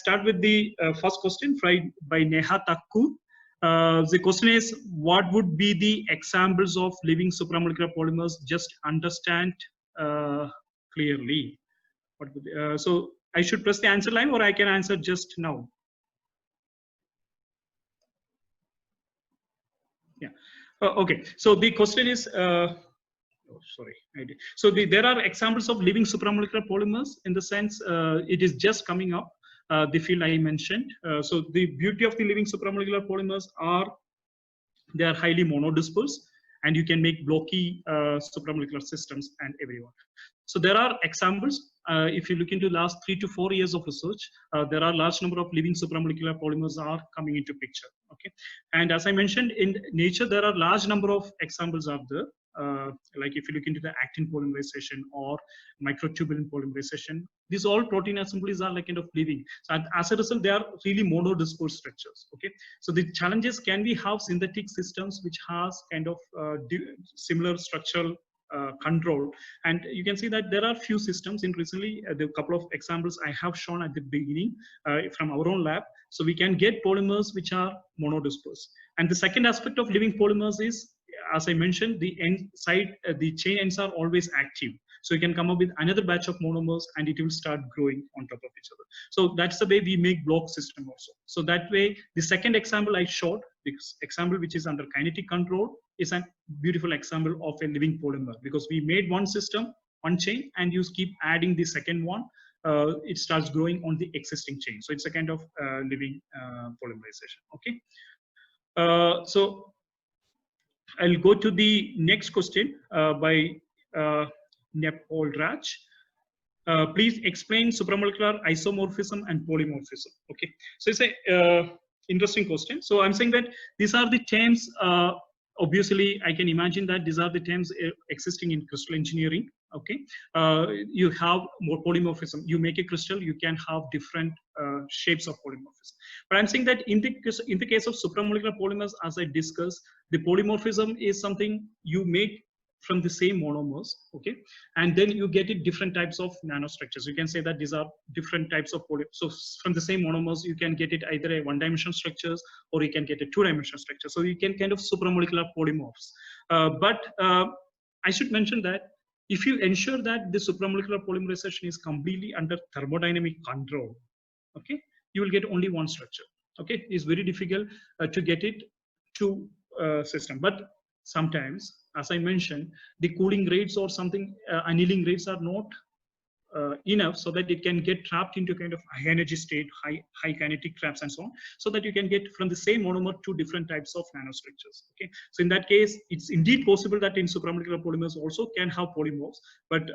start with the first question by Neha Takku. The question is, what would be the examples of living supramolecular polymers? Just understand clearly. What would, so I should press the answer line, or I can answer just now. Yeah. Okay. So the question is, oh, sorry, I did. So there are examples of living supramolecular polymers in the sense it is just coming up. The field I mentioned. So the beauty of the living supramolecular polymers are they are highly monodisperse, and you can make blocky supramolecular systems and everyone. So there are examples. If you look into the last 3 to 4 years of research, there are large number of living supramolecular polymers are coming into picture. Okay, and as I mentioned, in nature there are large number of examples of the like if you look into the actin polymerization or microtubulin polymerization, these all protein assemblies are like kind of living. So as a result, they are really monodisperse structures. Okay, so the challenges, can we have synthetic systems which has kind of similar structural control? And you can see that there are few systems in recently the couple of examples I have shown at the beginning from our own lab. So we can get polymers which are monodisperse. And the second aspect of living polymers is, as I mentioned, the end side, the chain ends are always active. So you can come up with another batch of monomers and it will start growing on top of each other. So that's the way we make block system also. So that way, the second example I showed, this example which is under kinetic control, is a beautiful example of a living polymer, because we made one system, one chain, and you keep adding the second one, it starts growing on the existing chain. So it's a kind of living polymerization. Okay. So I'll go to the next question by Nepal Raj. Please explain supramolecular isomorphism and polymorphism. Okay, so it's a interesting question. So I'm saying that these are the terms. Obviously, I can imagine that these are the terms existing in crystal engineering. Okay, you have more polymorphism. You make a crystal, you can have different shapes of polymorphism. But I'm saying that in the case of supramolecular polymers, as I discussed, the polymorphism is something you make from the same monomers, okay, and then you get it different types of nanostructures. You can say that these are different types of polymers. So from the same monomers, you can get it either a one-dimensional structures or you can get a two-dimensional structure. So you can kind of supramolecular polymorphs. But I should mention that if you ensure that the supramolecular polymerization is completely under thermodynamic control, okay, you will get only one structure. Okay, it's very difficult to get it to system. But sometimes, as I mentioned, the cooling rates or something, annealing rates are not enough so that it can get trapped into kind of high energy state, high kinetic traps and so on, so that you can get from the same monomer two different types of nanostructures. Okay, so in that case, it's indeed possible that in supramolecular polymers also can have polymorphs, but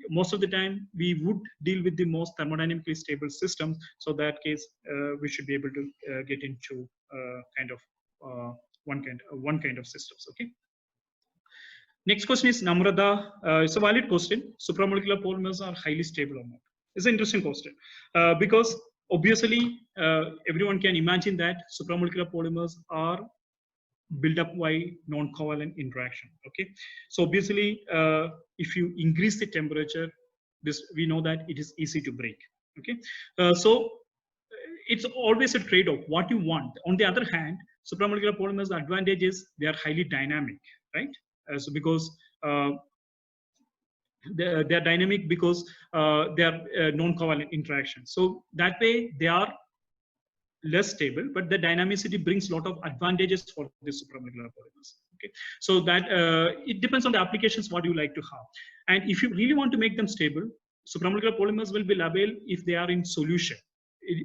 most of the time we would deal with the most thermodynamically stable systems. So that case, we should be able to get into kind of one kind of systems. Okay. Next question is Namrata. It's a valid question. Supramolecular polymers are highly stable or not? It's an interesting question because obviously everyone can imagine that supramolecular polymers are built up by non-covalent interaction. Okay, so obviously if you increase the temperature, we know that it is easy to break. Okay, so it's always a trade-off. What you want. On the other hand, supramolecular polymers, the advantage is they are highly dynamic, right? So because they are dynamic because they are non-covalent interactions. So that way they are less stable, but the dynamicity brings a lot of advantages for the supramolecular polymers. Okay, so that it depends on the applications what you like to have. And if you really want to make them stable, supramolecular polymers will be labile if they are in solution,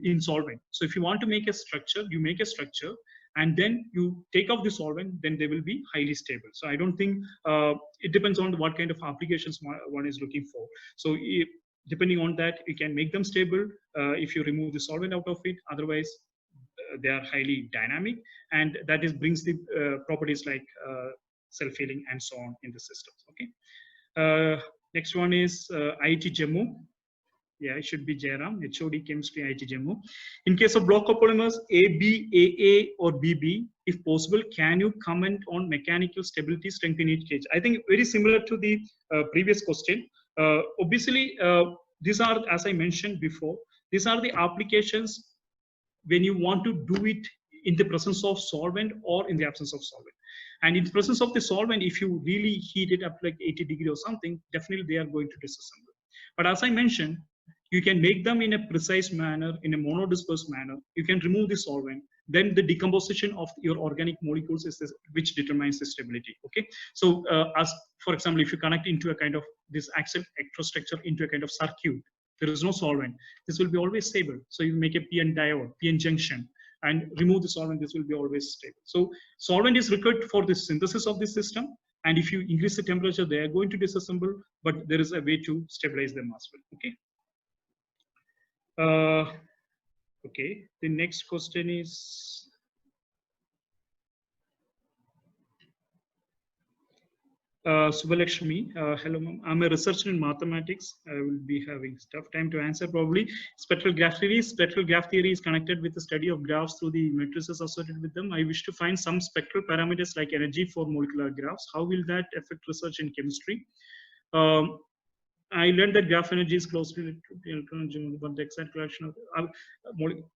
in solvent. So if you want to make a structure, you make a structure and then you take off the solvent, then they will be highly stable. So I don't think it depends on what kind of applications one is looking for. So depending on that, you can make them stable if you remove the solvent out of it. Otherwise, they are highly dynamic, and that is brings the properties like self-healing and so on in the systems. Okay. Next one is IIT Jammu. Yeah, it should be Jairam, HOD Chemistry, IIT Jammu. In case of block copolymers AB, AA, or BB, if possible, can you comment on mechanical stability strength in each case? I think very similar to the previous question. Obviously, these are, as I mentioned before, These are the applications when you want to do it in the presence of solvent or in the absence of solvent. And in the presence of the solvent, if you really heat it up like 80 degrees or something, definitely they are going to disassemble. But as I mentioned, you can make them in a precise manner, in a monodispersed manner. You can remove the solvent. Then the decomposition of your organic molecules is this, which determines the stability. Okay. So as for example, if you connect into a kind of this axial electrostructure into a kind of circuit, there is no solvent, this will be always stable. So you make a PN diode, PN junction, and remove the solvent, this will be always stable. So solvent is required for the synthesis of the system. And if you increase the temperature, they are going to disassemble, but there is a way to stabilize them as well. Okay. Okay. The next question is, Subhalakshmi, hello ma'am. I'm a researcher in mathematics. I will be having tough time to answer probably. Spectral graph theory. Spectral graph theory is connected with the study of graphs through the matrices associated with them. I wish to find some spectral parameters like energy for molecular graphs. How will that affect research in chemistry? I learned that graph energy is closely related to the electron, but the exact collection of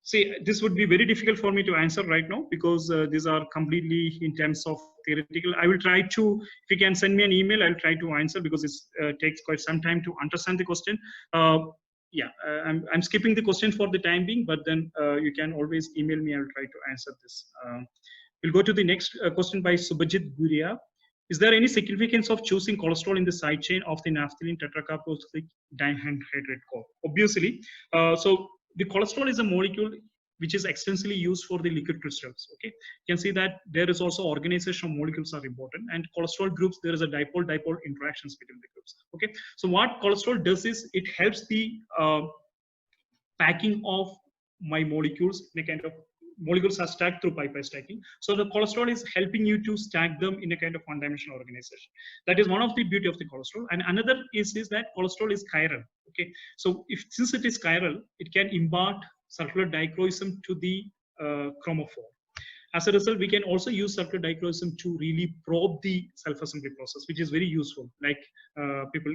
see, this would be very difficult for me to answer right now because these are completely in terms of theoretical. I will try to, if you can send me an email, I'll try to answer because it takes quite some time to understand the question. Yeah, I'm skipping the question for the time being, but then you can always email me. I'll try to answer this. We'll go to the next question by Subhajit Guria. Is there any significance of choosing cholesterol in the side chain of the naphthalene tetracarboxylic dihydrate core? Obviously, so the cholesterol is a molecule which is extensively used for the liquid crystals. Okay, you can see that there is also organization of molecules are important, and cholesterol groups, there is a dipole-dipole interactions between the groups. Okay, so what cholesterol does is it helps the packing of my molecules in a kind of molecules are stacked through pi-pi stacking. So the cholesterol is helping you to stack them in a kind of one-dimensional organization. That is one of the beauty of the cholesterol. And another is that cholesterol is chiral. Okay, so since it is chiral, it can impart circular dichroism to the chromophore. As a result, we can also use circular dichroism to really probe the self-assembly process, which is very useful. Like people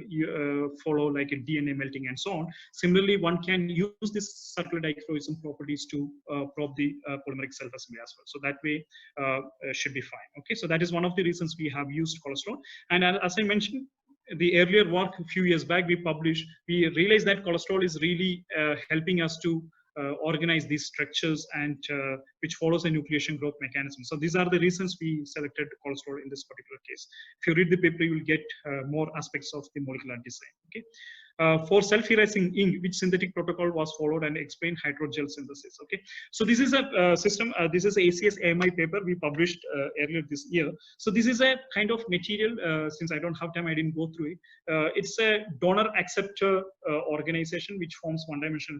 follow like a DNA melting and so on. Similarly, one can use this circular dichroism properties to probe the polymeric self-assembly as well. So that way should be fine. Okay, so that is one of the reasons we have used cholesterol. And as I mentioned, the earlier work a few years back we published, we realized that cholesterol is really helping us to organize these structures and which follows a nucleation growth mechanism. So these are the reasons we selected cholesterol in this particular case. If you read the paper, you will get more aspects of the molecular design. Okay. For self-erasing ink, which synthetic protocol was followed and explained hydrogel synthesis. Okay, so this is a system. This is a ACS AMI paper we published earlier this year. So this is a kind of material. Since I don't have time, I didn't go through it. It's a donor acceptor organization which forms one-dimensional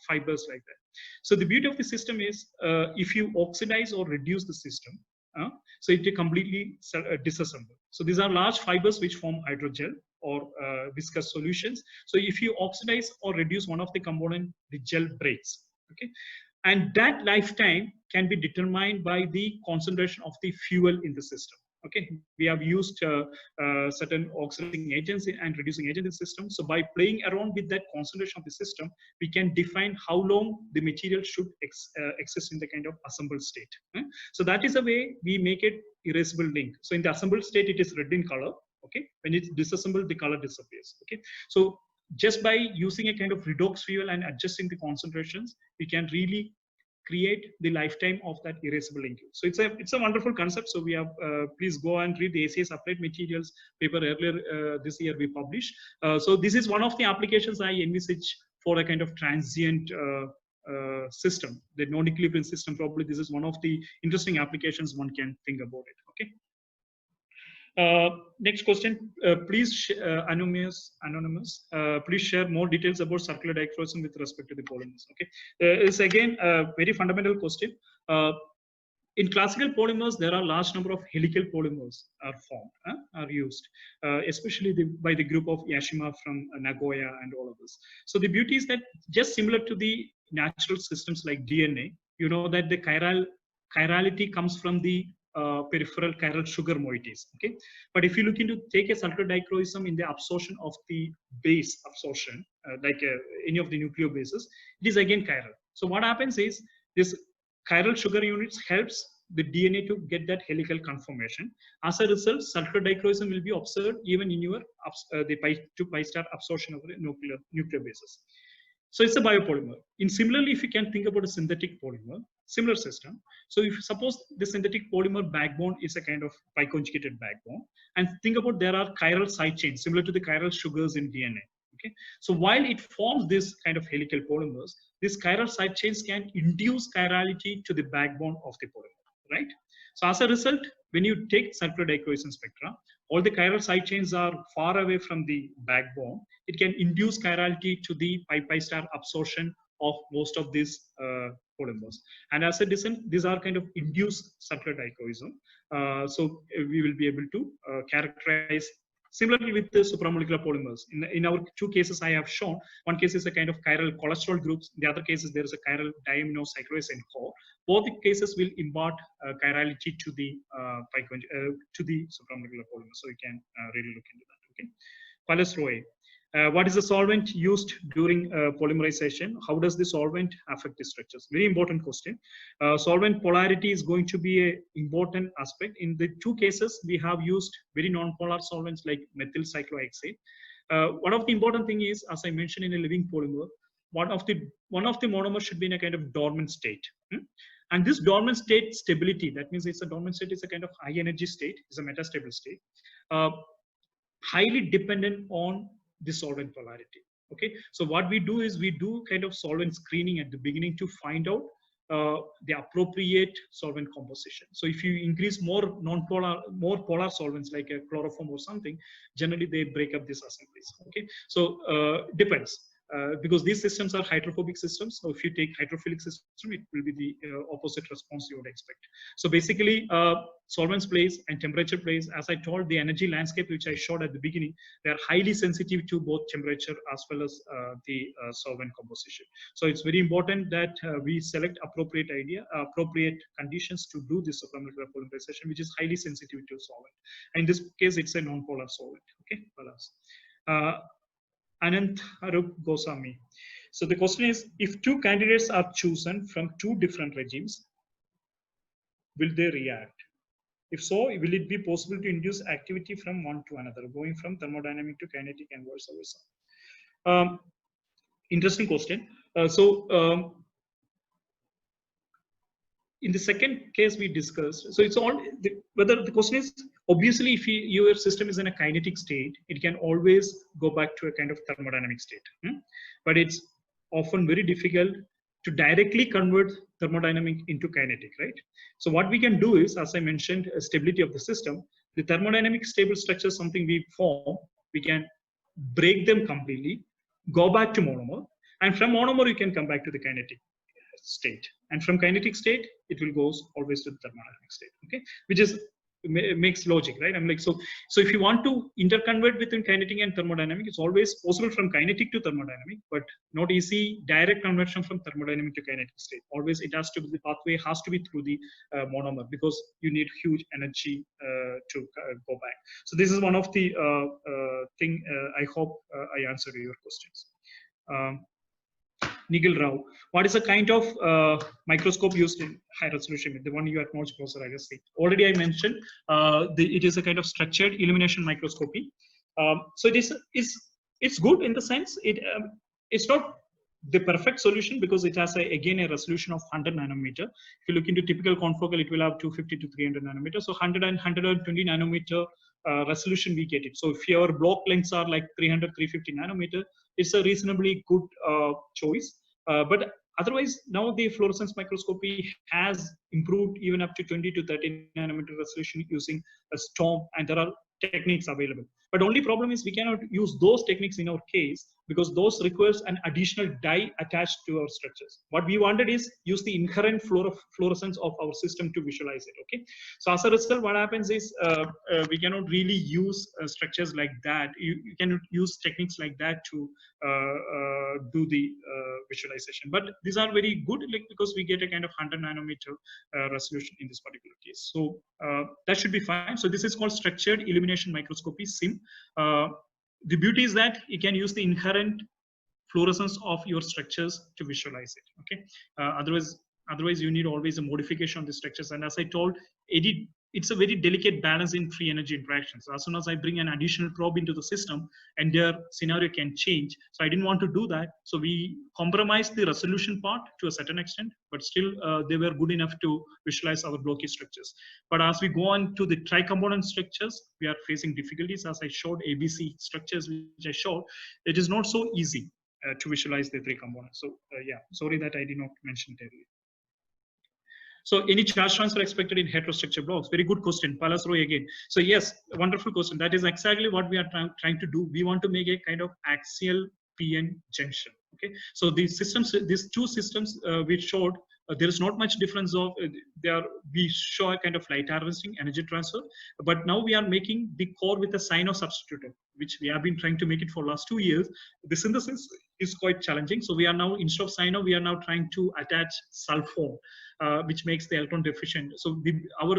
fibers like that. So the beauty of the system is if you oxidize or reduce the system, so it will completely disassemble. So these are large fibers which form hydrogel or viscous solutions. So if you oxidize or reduce one of the component, the gel breaks. Okay, and that lifetime can be determined by the concentration of the fuel in the system. Okay, we have used certain oxidizing agents and reducing agents in the system. So by playing around with that concentration of the system, we can define how long the material should exist in the kind of assembled state. So that is a way we make it erasable link. So in the assembled state, it is red in color. Okay, when it's disassembled, the color disappears. Okay, so just by using a kind of redox fuel and adjusting the concentrations, we can really create the lifetime of that erasable linkage. So it's a wonderful concept. So we have please go and read the ACS Applied Materials paper earlier this year we published. So this is one of the applications I envisage for a kind of transient system, the non-equilibrium system. Probably this is one of the interesting applications one can think about it. Okay. Next question, please, anonymous, please share more details about circular dichroism with respect to the polymers. Okay, it's again a very fundamental question. In classical polymers, there are large number of helical polymers are formed, are used, especially by the group of Yashima from Nagoya and all of this. So the beauty is that just similar to the natural systems like DNA, you know that the chirality comes from the peripheral chiral sugar moieties. Okay, but if you look into take a sulfur dichroism in the absorption of the base absorption, like any of the nucleobases, it is again chiral. So what happens is this chiral sugar units helps the DNA to get that helical conformation. As a result, sulfur dichroism will be observed even in your the pi to pi star absorption of the nucleobases. So it's a biopolymer. In similarly, if you can think about a synthetic polymer, similar system. So if suppose the synthetic polymer backbone is a kind of pi conjugated backbone, and think about there are chiral side chains similar to the chiral sugars in DNA. Okay, so while it forms this kind of helical polymers, these chiral side chains can induce chirality to the backbone of the polymer, right? So as a result, when you take sulfur dichroism spectra, all the chiral side chains are far away from the backbone. It can induce chirality to the pi star absorption of most of these polymers. And as a result, these are kind of induced sulfur dichroism. So we will be able to characterize. Similarly with the supramolecular polymers, in our two cases I have shown, one case is a kind of chiral cholesterol groups, the other case is there is a chiral diaminocycloase core. Both the cases will impart chirality to the supramolecular polymer. So you can really look into that. Okay, Pallas-Roe. What is the solvent used during polymerization? How does the solvent affect the structures? Very important question. Solvent polarity is going to be an important aspect. In the two cases, we have used very non-polar solvents like methyl cyclohexane. One of the important thing is, as I mentioned in a living polymer, one of the monomers should be in a kind of dormant state. And this dormant state stability, that means it's a dormant state, is a kind of high energy state, is a metastable state, highly dependent on the solvent polarity. Okay, so what we do is we do kind of solvent screening at the beginning to find out the appropriate solvent composition. So if you increase more polar solvents like a chloroform or something, generally they break up these assemblies. Okay, so depends. Because these systems are hydrophobic systems. So if you take hydrophilic system, it will be the opposite response you would expect. So basically, solvents plays and temperature plays. As I told, the energy landscape, which I showed at the beginning, they are highly sensitive to both temperature as well as the solvent composition. So it's very important that we select appropriate conditions to do this supramolecular polymerization, which is highly sensitive to solvent. In this case, it's a non-polar solvent. Okay, Anant Arup Goswami. So the question is, if two candidates are chosen from two different regimes, will they react? If so, will it be possible to induce activity from one to another, going from thermodynamic to kinetic and vice versa? Interesting question. In the second case we discussed, so it's all whether the question is, obviously if your system is in a kinetic state, it can always go back to a kind of thermodynamic state, but it's often very difficult to directly convert thermodynamic into kinetic, right? So what we can do is, as I mentioned, stability of the system, the thermodynamic stable structure is something we form, we can break them completely, go back to monomer, and from monomer you can come back to the kinetic state, and from kinetic state it will go always to the thermodynamic state. Okay, which is makes logic, right? I'm like, so if you want to interconvert between kinetic and thermodynamic, it's always possible from kinetic to thermodynamic, but not easy direct conversion from thermodynamic to kinetic state. Always it has to be, the pathway has to be through the monomer, because you need huge energy to go back. So this is one of the thing. I hope I answered your questions. Nigel Rao, what is the kind of microscope used in high resolution? The one you acknowledged, Professor Agassi. Already I mentioned, it is a kind of structured illumination microscopy. So it's good in the sense it's not the perfect solution, because it has again a resolution of 100 nanometer. If you look into typical confocal, it will have 250 to 300 nanometer. So 100 and 120 nanometer resolution we get it. So if your block lengths are like 300, 350 nanometer, it's a reasonably good choice. But otherwise, now the fluorescence microscopy has improved even up to 20 to 30 nanometer resolution using a STORM, and there are techniques available. But only problem is we cannot use those techniques in our case because those requires an additional dye attached to our structures. What we wanted is use the inherent fluorescence of our system to visualize it. Okay, so as a result, what happens is we cannot really use structures like that. You cannot use techniques like that to do the visualization. But these are very good, like, because we get a kind of 100 nanometer resolution in this particular case. So that should be fine. So this is called structured illumination microscopy, SIM. The beauty is that you can use the inherent fluorescence of your structures to visualize it. Okay, otherwise you need always a modification of the structures. And as I told, it's a very delicate balance in free energy interactions. So as soon as I bring an additional probe into the system, and their scenario can change. So I didn't want to do that. So we compromised the resolution part to a certain extent, but still they were good enough to visualize our blocky structures. But as we go on to the tri-component structures, we are facing difficulties. As I showed ABC structures, which I showed, it is not so easy to visualize the three components. So yeah, sorry that I did not mention it earlier. So any charge transfer expected in heterostructure blocks? Very good question. Palas Roy again. So yes, wonderful question. That is exactly what we are trying to do. We want to make a kind of axial PN junction. Okay. So these systems, these two systems we showed, there is not much difference of we show a kind of light harvesting, energy transfer, but now we are making the core with a cyano substituted, which we have been trying to make it for last 2 years. The synthesis is quite challenging. So we are now, instead of cyano, we are now trying to attach sulfone, which makes the electron deficient. So our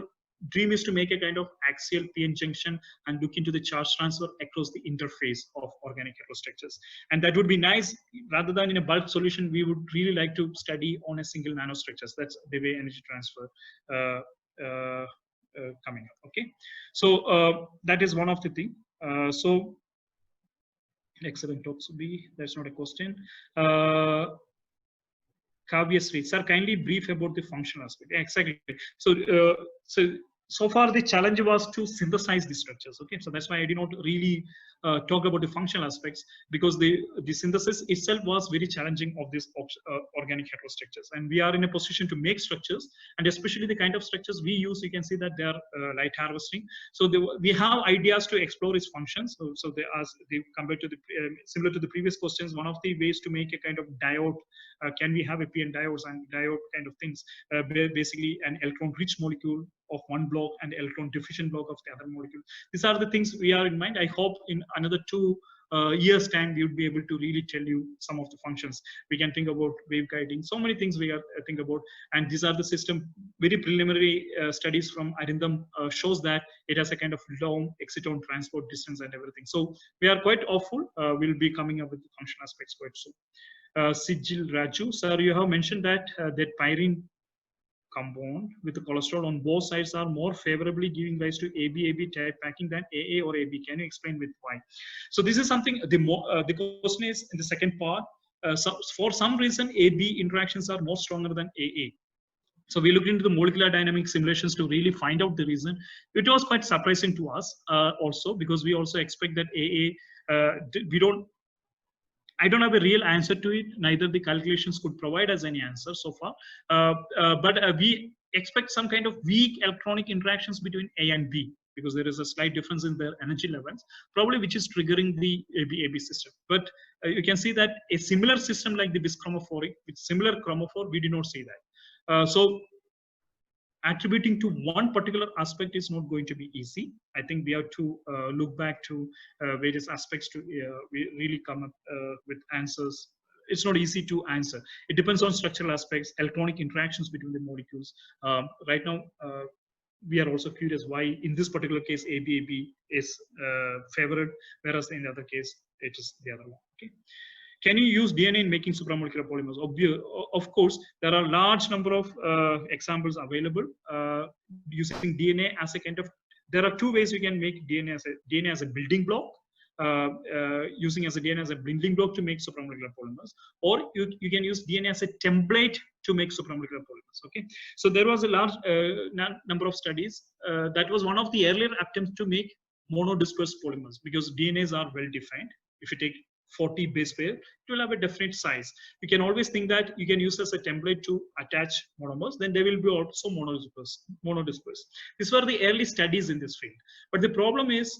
dream is to make a kind of axial PN junction and look into the charge transfer across the interface of organic heterostructures. And that would be nice. Rather than in a bulk solution, we would really like to study on a single nanostructures. That's the way energy transfer coming up. Okay, so that is one of the thing. So excellent talks be. That's not a question. Kavya Sri, sir, kindly brief about the functional aspect. Exactly. So far the challenge was to synthesize the structures. Okay, so that's why I did not really talk about the functional aspects, because the synthesis itself was very challenging of these organic heterostructures, and we are in a position to make structures, and especially the kind of structures we use, you can see that they are light harvesting. So we have ideas to explore its functions. So they compared to the similar to the previous questions, one of the ways to make a kind of diode, can we have a PN diodes and diode kind of things, basically an electron rich molecule of one block and electron deficient block of the other molecule. These are the things we are in mind. I hope in another 2 years time we would be able to really tell you some of the functions. We can think about wave guiding, so many things we are think about, and these are the system. Very preliminary studies from Arindam shows that it has a kind of long exciton transport distance and everything. So we are quite hopeful we'll be coming up with the functional aspects quite soon. Sijil Raju, sir, you have mentioned that that pyrene compound with the cholesterol on both sides are more favorably giving rise to AB type packing than AA or AB. Can you explain with why? So this is something, the question is in the second part. So for some reason, AB interactions are more stronger than AA. So we looked into the molecular dynamic simulations to really find out the reason. It was quite surprising to us also, because we also expect that AA, I don't have a real answer to it. Neither the calculations could provide us any answer so far. But we expect some kind of weak electronic interactions between A and B, because there is a slight difference in their energy levels, probably which is triggering the AB system. But you can see that a similar system like the bischromophoric, with similar chromophore, we do not see that. So attributing to one particular aspect is not going to be easy. I think we have to look back to various aspects to really come up with answers. It's not easy to answer. It depends on structural aspects, electronic interactions between the molecules. Right now, we are also curious why in this particular case AB is favored, whereas in the other case it is the other one. Okay. Can you use DNA in making supramolecular polymers? Of course, there are a large number of examples available using DNA as a kind of. There are 2 ways you can make DNA as a building block, using as a DNA as a building block to make supramolecular polymers, or you can use DNA as a template to make supramolecular polymers. Okay, so there was a large number of studies. That was one of the earlier attempts to make monodispersed polymers, because DNAs are well defined. If you take 40 base pair, it will have a definite size. You can always think that you can use as a template to attach monomers, then they will be also monodispersed. These were the early studies in this field. But the problem is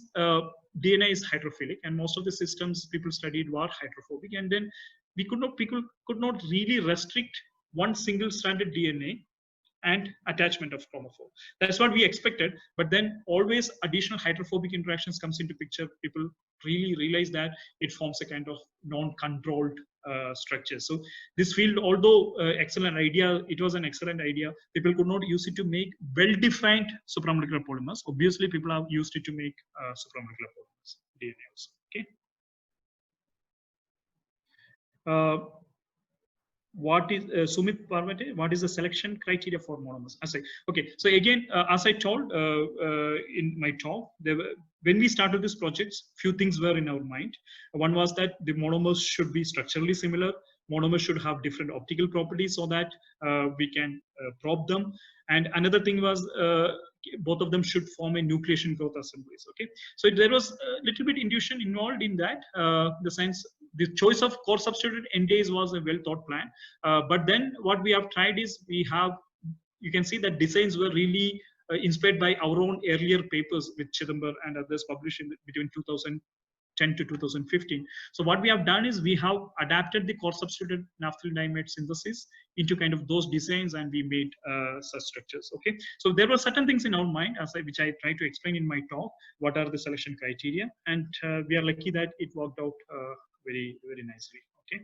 DNA is hydrophilic, and most of the systems people studied were hydrophobic. And then people could not really restrict one single stranded DNA and attachment of chromophore. That's what we expected, but then always additional hydrophobic interactions comes into picture. People really realize that it forms a kind of non-controlled structure. So this field, although excellent idea, it was an excellent idea. People could not use it to make well-defined supramolecular polymers. Obviously, people have used it to make supramolecular polymers, DNA also. Okay. What is Sumit Parvati? What is the selection criteria for monomers? Okay. So again, as I told in my talk, when we started this project, few things were in our mind. One was that the monomers should be structurally similar. Monomers should have different optical properties so that we can probe them. And another thing was both of them should form a nucleation growth assemblies. Okay, so there was a little bit intuition involved in that. The sense the choice of core substituted NDAs was a well thought plan. But then what we have tried is you can see that designs were really inspired by our own earlier papers with Chidambar and others published between 2010 to 2015. So what we have done is we have adapted the core substituted naphthalene diamide synthesis into kind of those designs, and we made such structures. Okay, so there were certain things in our mind, which I try to explain in my talk. What are the selection criteria? And we are lucky that it worked out very, very nicely. Okay.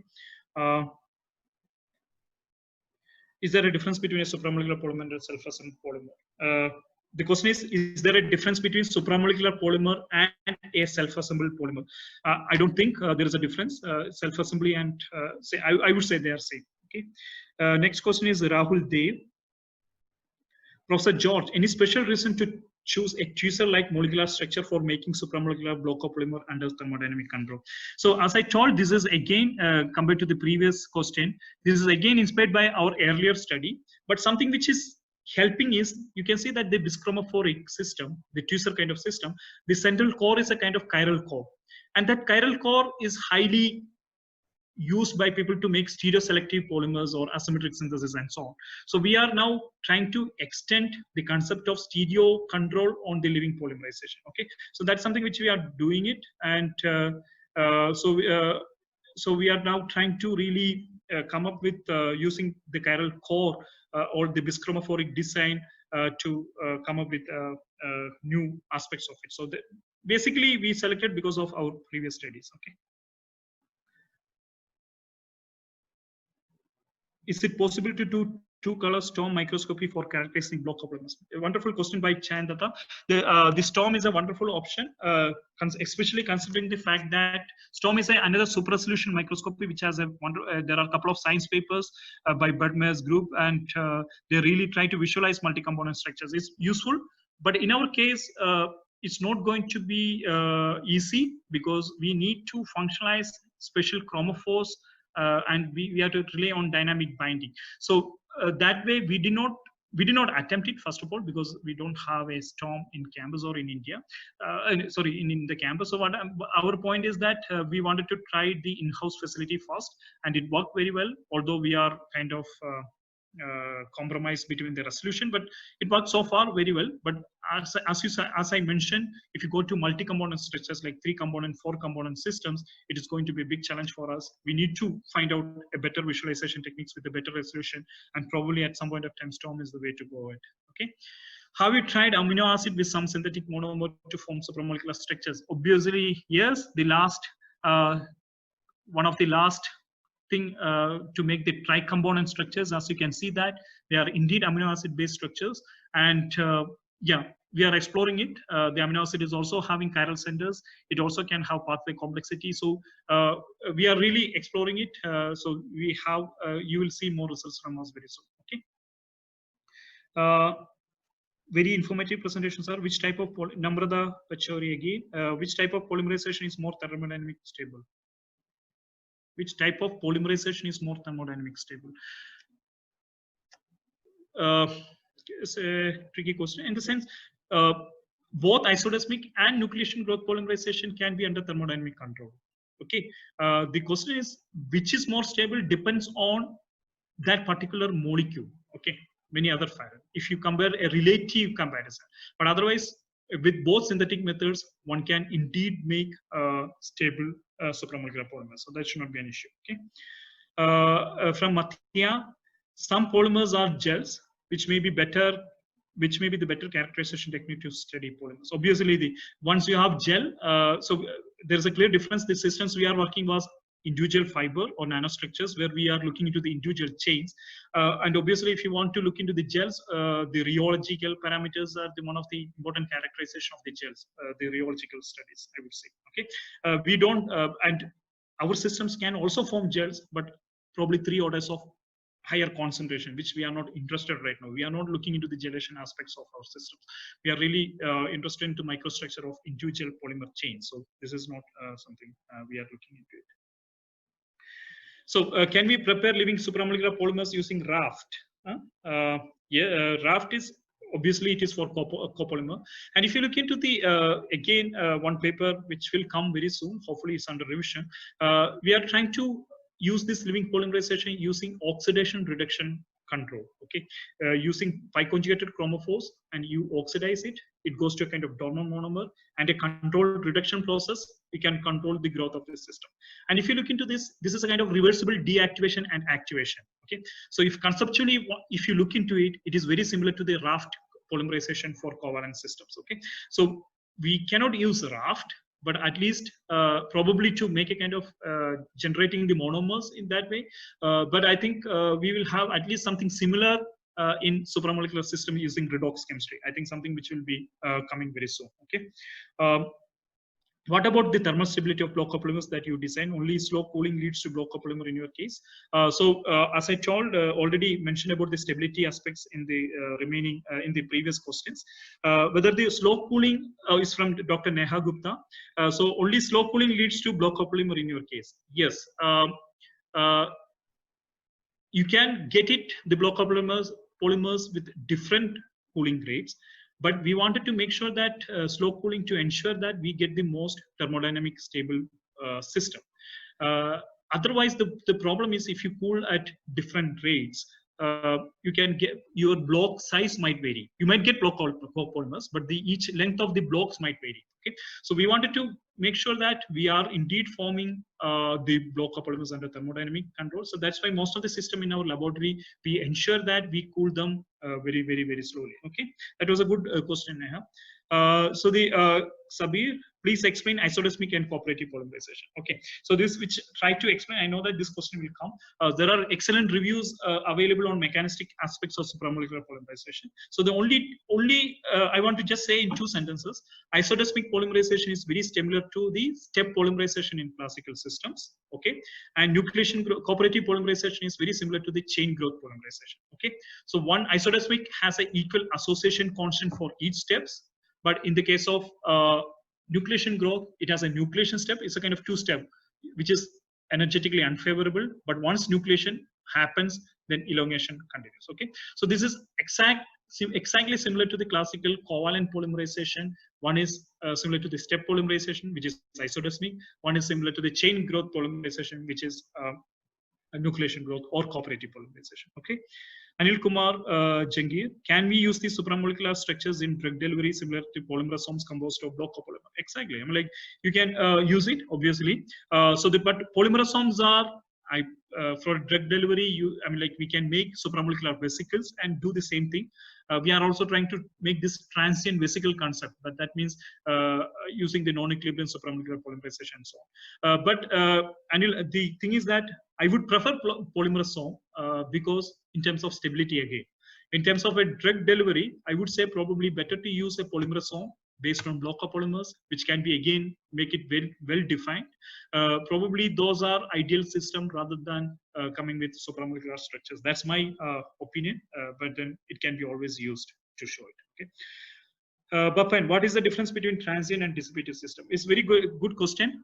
Is there a difference between a supramolecular polymer and a self-assembled polymer? The question is there a difference between supramolecular polymer and a self-assembled polymer? I don't think there is a difference. Self-assembly and I would say they are same. Okay. Next question is Rahul Dev. Professor George, any special reason to choose a tweezer-like molecular structure for making supramolecular blocopolymer under thermodynamic control? So as I told, this is again, compared to the previous question, this is again inspired by our earlier study, but something which is helping is, you can see that the bischromophoric system, the tweezer kind of system, the central core is a kind of chiral core. And that chiral core is highly used by people to make stereoselective polymers or asymmetric synthesis and so on. So we are now trying to extend the concept of stereo control on the living polymerization. Okay, so that's something which we are doing it, and so we are now trying to really come up with using the chiral core or the bischromophoric design to come up with new aspects of it. So basically we selected because of our previous studies. Okay. Is it possible to do two-color storm microscopy for characterizing blocopolymers? A wonderful question by Chandata. The storm is a wonderful option, especially considering the fact that storm is another super resolution microscopy, which has there are a couple of science papers by Bud Meyer's group, and they really try to visualize multi-component structures. It's useful, but in our case, it's not going to be easy because we need to functionalize special chromophores. And we have to rely on dynamic binding. So that way we did not attempt it, first of all, because we don't have a storm in campus or in India, sorry, in the campus. So what our point is that we wanted to try the in-house facility first, and it worked very well, although we are kind of compromise between the resolution, but it worked so far very well. But as I mentioned, if you go to multi-component structures like 3-component, 4-component systems, it is going to be a big challenge for us. We need to find out a better visualization techniques with a better resolution, and probably at some point of time, storm is the way to go ahead. Okay. Have you tried amino acid with some synthetic monomer to form supramolecular structures? Obviously, yes. The last one of the last thing to make the tri-component structures, as you can see that they are indeed amino acid based structures, and yeah, we are exploring it. The amino acid is also having chiral centers. It also can have pathway complexity. So we are really exploring it. So we have, you will see more results from us very soon. Okay. Very informative presentations are which type of Namrata Pachori again. Which type of polymerization is more thermodynamic stable? Which type of polymerization is more thermodynamic stable? It's a tricky question in the sense both isodesmic and nucleation growth polymerization can be under thermodynamic control. Okay, the question is which is more stable depends on that particular molecule. Okay, many other factors. If you compare a relative comparison, but otherwise with both synthetic methods, one can indeed make stable supramolecular polymers. So that should not be an issue. Okay. From Mathia, some polymers are gels, which may be better, which may be the better characterization technique to study polymers. Obviously, once you have gel, there's a clear difference. The systems we are working was individual fiber or nanostructures, where we are looking into the individual chains. And obviously, if you want to look into the gels, the rheological parameters are one of the important characterization of the gels, the rheological studies, I would say. Okay, we don't, and our systems can also form gels, but probably 3 orders of higher concentration, which we are not interested right now. We are not looking into the gelation aspects of our systems. We are really interested into microstructure of individual polymer chains. So this is not something we are looking into it. So can we prepare living supramolecular polymers using raft? Yeah, raft is obviously it is for copolymer. And if you look into the again one paper which will come very soon, hopefully it's under revision. We are trying to use this living polymerization using oxidation reduction control. Okay, using pi conjugated chromophores, and you oxidize it, it goes to a kind of dormant monomer, and a controlled reduction process, we can control the growth of the system. And if you look into this, this is a kind of reversible deactivation and activation. Okay, so if conceptually, if you look into it, it is very similar to the raft polymerization for covalent systems. Okay, so we cannot use raft, but at least probably to make a kind of generating the monomers in that way. But I think we will have at least something similar in supramolecular system using redox chemistry. I think something which will be coming very soon. Okay. What about the thermal stability of block copolymers that you design? Only slow cooling leads to block copolymer in your case. As I told, already mentioned about the stability aspects in the remaining in the previous questions. Whether the slow cooling is from Dr. Neha Gupta. So only slow cooling leads to block copolymer in your case. Yes. You can get it, the block polymers with different cooling rates, but we wanted to make sure that slow cooling to ensure that we get the most thermodynamic stable system. Otherwise, the problem is if you cool at different rates, you can get your block size might vary. You might get block polymers, but each length of the blocks might vary. Okay, so we wanted to make sure that we are indeed forming the block polymers under thermodynamic control. So that's why most of the system in our laboratory, we ensure that we cool them very, very, very slowly. Okay, that was a good question, Neha. So the Sabir, please explain isodesmic and cooperative polymerization. Okay, so this which try to explain, I know that this question will come. There are excellent reviews available on mechanistic aspects of supramolecular polymerization. So the only I want to just say in 2 sentences, isodesmic polymerization is very similar to the step polymerization in classical systems. Okay, and nucleation cooperative polymerization is very similar to the chain growth polymerization. Okay, so one isodesmic has an equal association constant for each steps, but in the case of nucleation growth, it has a nucleation step. It's a kind of 2-step, which is energetically unfavorable. But once nucleation happens, then elongation continues. Okay, so this is exactly similar to the classical covalent polymerization. One is similar to the step polymerization, which is isodesmic. One is similar to the chain growth polymerization, which is nucleation growth or cooperative polymerization. Okay. Anil Kumar Jangir, can we use these supramolecular structures in drug delivery similar to polymerosomes composed of block copolymer? Exactly. I mean, like you can use it obviously. But polymerosomes are for drug delivery. I mean, like we can make supramolecular vesicles and do the same thing. We are also trying to make this transient vesicle concept, but that means using the non-equilibrium supramolecular polymerization and so on. Anil, the thing is that I would prefer polymerosome because in terms of stability again. In terms of a drug delivery, I would say probably better to use a polymerosome based on block polymers, which can be again make it very well defined. Probably those are ideal system rather than coming with supramolecular structures. That's my opinion, but then it can be always used to show it. Okay. Bapan, what is the difference between transient and dissipative system? It's very good question.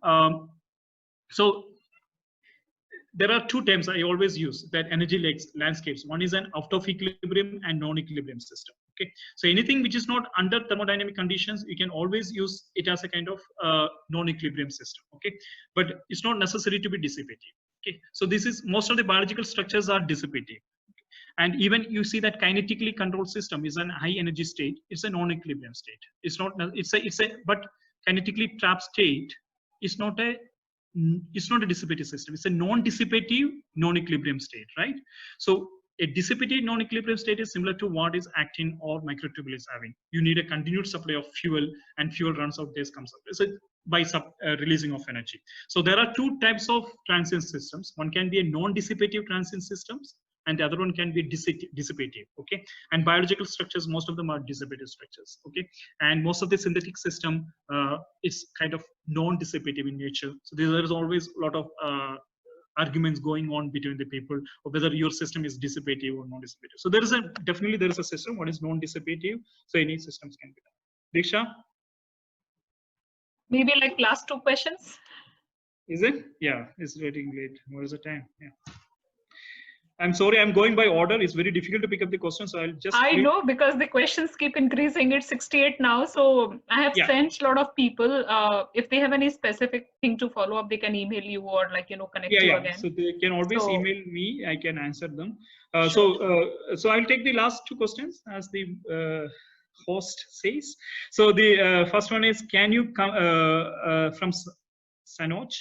So there are 2 terms I always use that energy landscapes. One is an out of equilibrium and non-equilibrium system. Okay, so anything which is not under thermodynamic conditions, you can always use it as a kind of non-equilibrium system. Okay, but it's not necessary to be dissipative. Okay, so this is most of the biological structures are dissipative. And even you see that kinetically controlled system is an high energy state. It's a non-equilibrium state. It's not. But kinetically trapped state is not a. It's not a dissipative system. It's a non-dissipative, non-equilibrium state, right? So a dissipative non-equilibrium state is similar to what is actin or microtubule is having. You need a continued supply of fuel, and fuel runs out, gas comes out. So by releasing of energy. So there are two types of transient systems. One can be a non-dissipative transient systems, and the other one can be dissipative. Okay, and biological structures, most of them are dissipative structures. Okay, and most of the synthetic system is kind of non-dissipative in nature. So there is always a lot of arguments going on between the people of whether your system is dissipative or non-dissipative. So there is definitely there is a system what is non-dissipative. So any systems can be done. Diksha? Maybe like last two questions. Is it? Yeah, it's getting late. What is the time? Yeah. I'm sorry, I'm going by order. It's very difficult to pick up the questions, so I'll just. I know, because the questions keep increasing. It's 68 now, so I have sent a lot of people. If they have any specific thing to follow up, they can email you or connect you again. So they can always email me. I can answer them. So I'll take the last two questions as the host says. So the first one is, can you come from Sanoj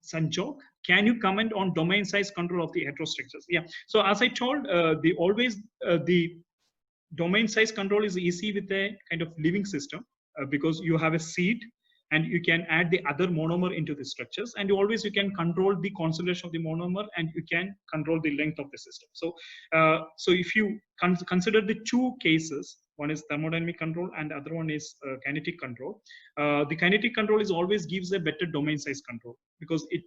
Sanjog? Can you comment on domain size control of the heterostructures? Yeah. So as I told, the domain size control is easy with a kind of living system because you have a seed and you can add the other monomer into the structures, and you can control the concentration of the monomer, and you can control the length of the system. So so if you consider the two cases, one is thermodynamic control and the other one is kinetic control. The kinetic control is always gives a better domain size control because it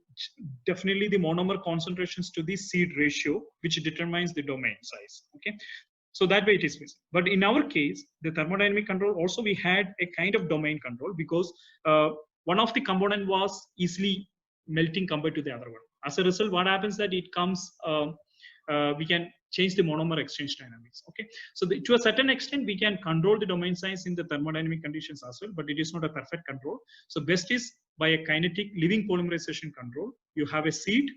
definitely the monomer concentrations to the seed ratio, which determines the domain size. Okay. So that way it is missing. But in our case, the thermodynamic control also we had a kind of domain control because one of the component was easily melting compared to the other one. As a result, what happens that it comes, we can change the monomer exchange dynamics. Okay, so to a certain extent, we can control the domain size in the thermodynamic conditions as well, but it is not a perfect control. So best is by a kinetic living polymerization control. You have a seed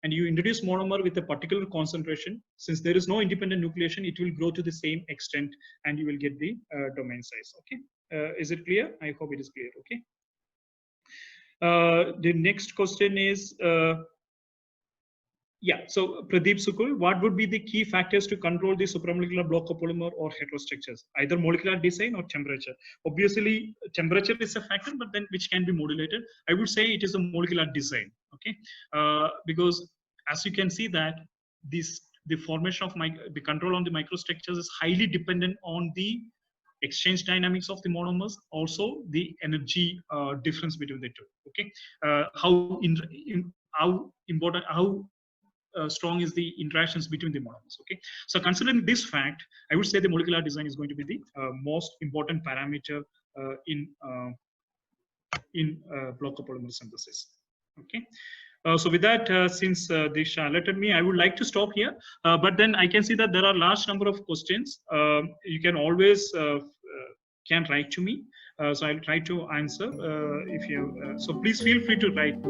and you introduce monomer with a particular concentration. Since there is no independent nucleation, it will grow to the same extent and you will get the domain size. Okay, is it clear? I hope it is clear. Okay. The next question is, so Pradeep Sukul, what would be the key factors to control the supramolecular block copolymer or heterostructures? Either molecular design or temperature. Obviously, temperature is a factor, but then which can be modulated. I would say it is a molecular design. Okay, because as you can see that the formation of the control on the microstructures is highly dependent on the exchange dynamics of the monomers, also the energy difference between the two. Okay, how strong is the interactions between the monomers. Okay, so considering this fact, I would say the molecular design is going to be the most important parameter in block copolymer synthesis. Okay. So with that, since Diksha alerted me, I would like to stop here. But then I can see that there are large number of questions. You can always can write to me. So I'll try to answer if you. So please feel free to write.